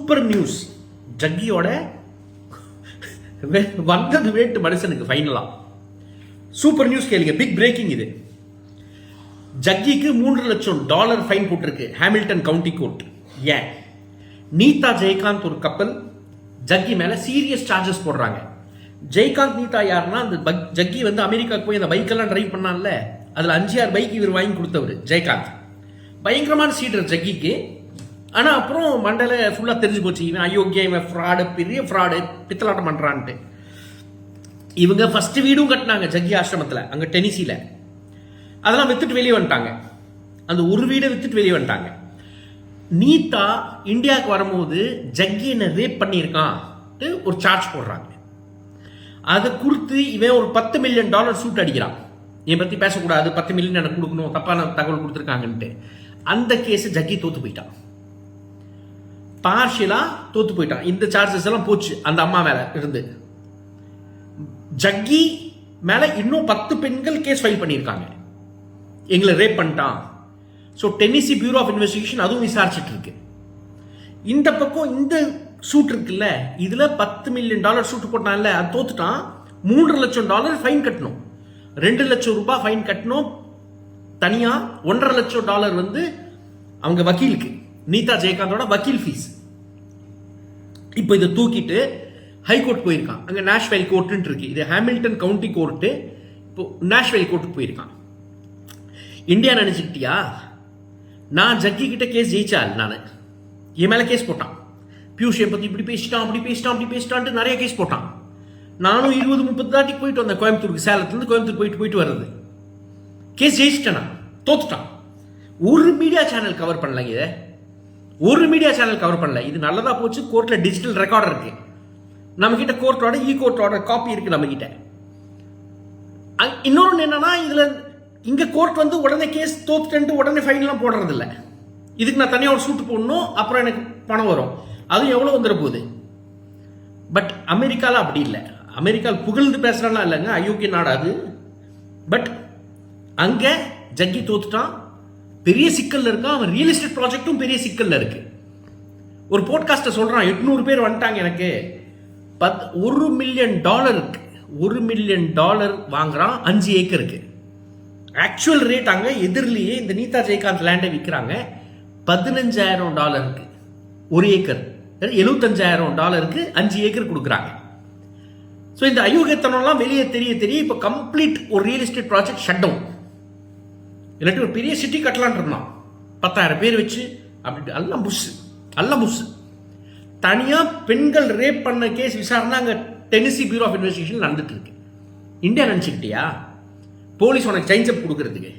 Super news. ஜக்கியோட வந்தது வேட்டு மனுஷனுக்கு ஃபைனலா சூப்பர் நியூஸ் கேளுங்க. பிக் பிரேக்கிங் இது. ஜக்கிக்கு $3 லட்சம் ஃபைன் போட்டிருக்கு ஹாமில்டன் கவுண்டி கோர்ட். ஏன்? நீதா ஜெயகாந்த் ஒரு கப்பல் ஜக்கி மேல சீரியஸ் சார்ஜஸ் போடுறாங்க. ஜெயகாந்த் நீதா யாருன்னா, அந்த ஜக்கி வந்து அமெரிக்காவுக்கு போய் அந்த பைக்கெல்லாம் டிரைவ் பண்ணான்ல, அதுல 5-6 பைக் இவர் வாங்கி கொடுத்தவர் ஜெயகாந்த். பயங்கரமான சீடர் ஜக்கிக்கு. ஆனா அப்புறம் மண்டல ஃபுல்லா தெரிஞ்சு போச்சு, இவன் அயோக்கிய, இவன் ஃப்ராடு, பெரிய ஃப்ராடு, பித்தலாட்டம் பண்றான்ட்டு. இவங்க ஃபர்ஸ்ட் வீடும் கட்டினாங்க ஜக்கி ஆசிரமத்தில் அங்க டெனிசில. அதெல்லாம் வித்துட்டு வெளியே வந்துட்டாங்க. அந்த ஒரு வீடை வித்துட்டு வெளியே வந்துட்டாங்க. நீதா இந்தியாவுக்கு வரும்போது ஜக்கி என்ன ரேப் பண்ணியிருக்கான் ஒரு சார்ஜ் போடுறாங்க. அதை குறித்து இவன் ஒரு $10 மில்லியன் சூட் அடிக்கிறான். இதை பத்தி பேசக்கூடாது, 10 மில்லியன் எனக்கு கொடுக்கணும், தப்பான தகவல் கொடுத்துருக்காங்கன்ட்டு. அந்த கேஸ் ஜக்கி தோத்து போயிட்டான், பார்ஷியலா தோத்து போயிட்டான். இந்த சார்ஜஸ் எல்லாம் போச்சு அந்த அம்மா மேல இருந்து. ஜக்கி மேல இன்னும் 10 பெண்கள் கேஸ் ஃபைல் பண்ணியிருக்காங்க, எங்களை ரேப் பண்ணிட்டான். So Tennessee bureau of investigation அதுவும் விசாரிச்சுட்டு இருக்கு. இந்த பக்கம் இந்த சூட் இருக்குல்ல, இதுல $10 மில்லியன் சூட் போட்டான்ல, அது தோத்துட்டான். $3 லட்சம் ஃபைன் கட்டணும், $2 லட்சம் ஃபைன் கட்டணும். தனியா $1.5 லட்சம் வந்து அவங்க வக்கீலுக்கு, நீதா ஜெயகாந்தோட வக்கீல் ஃபீஸ். இப்போ இதை தூக்கிட்டு ஹைகோர்ட் போயிருக்கான். அங்க நேஷ்வெல் கோர்ட் இருக்கு, இது ஹாமில்டன் கவுண்டி கோர்ட்டு. இப்போ நேஷ்வெல் கோர்ட்டுக்கு போயிருக்கான். இந்தியா நினைச்சுக்கிட்டியா, நான் ஜக்கி கிட்ட கேஸ் ஜெயிச்சால், நான் என் மேல கேஸ் போட்டான். பியூஷை பத்தி இப்படி பேசிட்டான், அப்படி பேசிட்டான், அப்படி பேசிட்டான்ட்டு நிறைய கேஸ் போட்டான். நானும் 20-30 தாட்டி போயிட்டு வந்தேன் கோயம்புத்தூருக்கு. சேலத்துலேருந்து கோயம்புத்தூர் போயிட்டு வர்றது. கேஸ் ஜெயிச்சிட்டேன், தோத்துட்டான். ஒரு மீடியா சேனல் கவர் பண்ணல, இதை ஒரு மீடியா சேனல் கவர் பண்ணல. இது நல்லதா போச்சு, கோர்ட்ல டிஜிட்டல் ரெக்கார்டர் இருக்கு நம்ம கிட்ட, கோர்ட்டோட கோர்ட்டோட காப்பி இருக்கு நம்ம கிட்ட. இன்னொன்று என்னன்னா, இதுல இங்க கோர்ட் வந்து உடனே கேஸ் தோத்துட்டு உடனே ஃபைன் எல்லாம் போடுறது இல்லை. இதுக்கு நான் தனியாக ஒரு சூட்டு போடணும், அப்புறம் எனக்கு பணம் வரும். அதுவும் எவ்வளோ வந்துட போகுது. பட் அமெரிக்கால அப்படி இல்லை. அமெரிக்காவில் புகழ்ந்து பேசுறாலாம் இல்லைங்க, அயோக்கிய நாடு அது. பட் அங்க ஜக்கி தோத்துட்டான், பெரிய சிக்கல்ல இருக்கான். அவன் ரியல் எஸ்டேட் ப்ராஜெக்டும் பெரிய சிக்கல்ல இருக்கு. ஒரு போட்காஸ்ட சொல்றான், 800 பேர் வந்துட்டாங்க எனக்கு, $1 மில்லியன் $1 மில்லியன் வாங்குறான் 5 ஏக்கருக்கு. ஆக்சுவல் ரேட் அங்க எதிரிலேயே இந்த நீதா ஜெயகாந்த் லேண்டை விற்கிறாங்க $15,000 ஒரு ஏக்கர், $75,000 5 ஏக்கர் கொடுக்குறாங்க. ஸோ இந்த அயோக்கியத்தனம்லாம் வெளியே தெரிய இப்போ கம்ப்ளீட் ஒரு real estate project shut down. இல்லாட்டி ஒரு பெரிய சிட்டி கட்டலான் இருந்தான் 10,000 பேர் வச்சு, அப்படி எல்லாம் புஷ். தனியா பெண்கள் ரேப் பண்ண கேஸ் விசாரணை அங்க டென்னிசி பியூரோ ஆஃப் இன்வெஸ்டிகேஷன் நடந்துட்டு இருக்கு. இந்தியா நினைச்சுக்கிட்டியா போலீஸ் உனக்கு சேஞ்ச் அப் கொடுக்கறதுக்கு?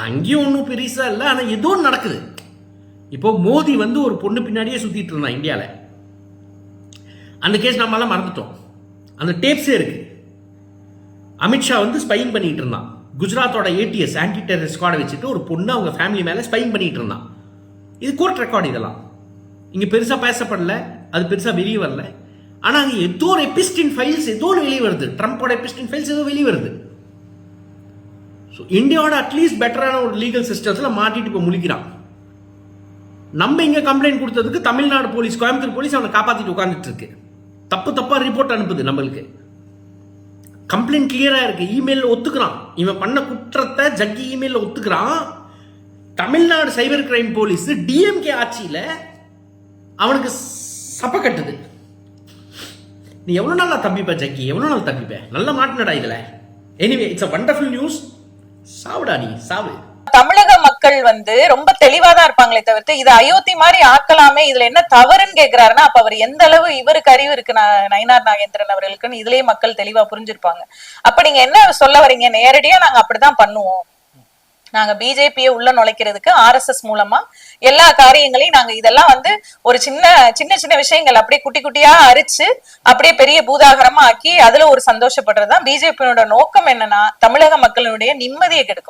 அங்கேயும் ஒன்றும் பெருசா இல்லை, ஆனா ஏதோ நடக்குது. இப்போ மோடி வந்து ஒரு பொண்ணு பின்னாடியே சுத்திட்டு இருந்தான் இந்தியாவில். அந்த கேஸ் நம்ம எல்லாம் மறந்துட்டோம், அந்த டேப்ஸே இருக்கு. அமித்ஷா வந்து ஸ்பைங் பண்ணிட்டு இருந்தான். குஜராத்தோட ATS ஆன்டி டெரரிஸ்ட் ஸ்குவாடை வச்சுட்டு ஒரு பொண்ணு அவங்க ஃபேமிலி மேல ஸ்பைங் பண்ணிட்டு இருந்தான். இது கோர்ட் ரெக்கார்டு. இதெல்லாம் இங்க பெருசா பேசப்படல, அது பெருசா வெளியே வரல. ஆனா அங்க ஏதோ ஒரு எபிஸ்டின் ஃபைல்ஸ் ஏதோ வெளியே வருது. ட்ரம்போட எபிஸ்டின் ஃபைல்ஸ் ஏதோ வெளியே வருது. ஸோ இந்தியாவோட அட்லீஸ்ட் பெட்டரான ஒரு லீகல் சிஸ்டத்துல மாட்டிட்டு இப்போ முழிக்கிறான். நம்ம இங்க கம்ப்ளைண்ட் கொடுத்ததுக்கு தமிழ்நாடு போலீஸ், கோயம்புத்தூர் போலீஸ் அவனை காப்பாத்திட்டு உட்காந்துட்டு இருக்கு. தப்பா ரிப்போர்ட் அனுப்புது நம்மளுக்கு. கம்ப்ளைண்ட் கிளியரா இருக்கு, இமெயில் ஒத்துக்கிறான். இவன் பண்ண குற்றத்தை ஜக்கி இமெயில் ஒத்துக்கிறான். Tamil Nadu cyber crime police DMK ஆட்சியில அவனுக்கு சப்ப கட்டுது. நீ எவ்வளவு நாளா தப்பிப்ப ஜக்கி, எவ்வளவு நாள் தப்பிப்ப? நல்ல மாட்டினடா இதுல. Anyway, it's a wonderful news. சாவுடா நீ சாவு. தமிழக மக்கள் வந்து ரொம்ப தெளிவாதான் இருப்பாங்களே தவிர்த்து இதை அயோத்தி மாதிரி ஆக்கலாமே, இதுல என்ன தவறுன்னு கேக்குறாருன்னா, அப்ப அவர் எந்த அளவு இவருக்கு அறிவு இருக்கு நயினார் நாகேந்திரன் அவர்களுக்குன்னு இதுலயே மக்கள் தெளிவா புரிஞ்சிருப்பாங்க. அப்ப நீங்க என்ன சொல்ல வரீங்க? நேரடியா நாங்க அப்படிதான் பண்ணுவோம், நாங்க பிஜேபியை உள்ள நுழைக்கிறதுக்கு RSS மூலமா எல்லா காரியங்களையும் நாங்க இதெல்லாம் வந்து ஒரு சின்ன விஷயங்கள் அப்படியே குட்டி குட்டியா அரிச்சு அப்படியே பெரிய பூதாகரமா ஆக்கி அதுல ஒரு சந்தோஷப்படுறதுதான் பிஜேபியோட நோக்கம். என்னன்னா, தமிழக மக்களுடைய நிம்மதியை கெடுக்கும்.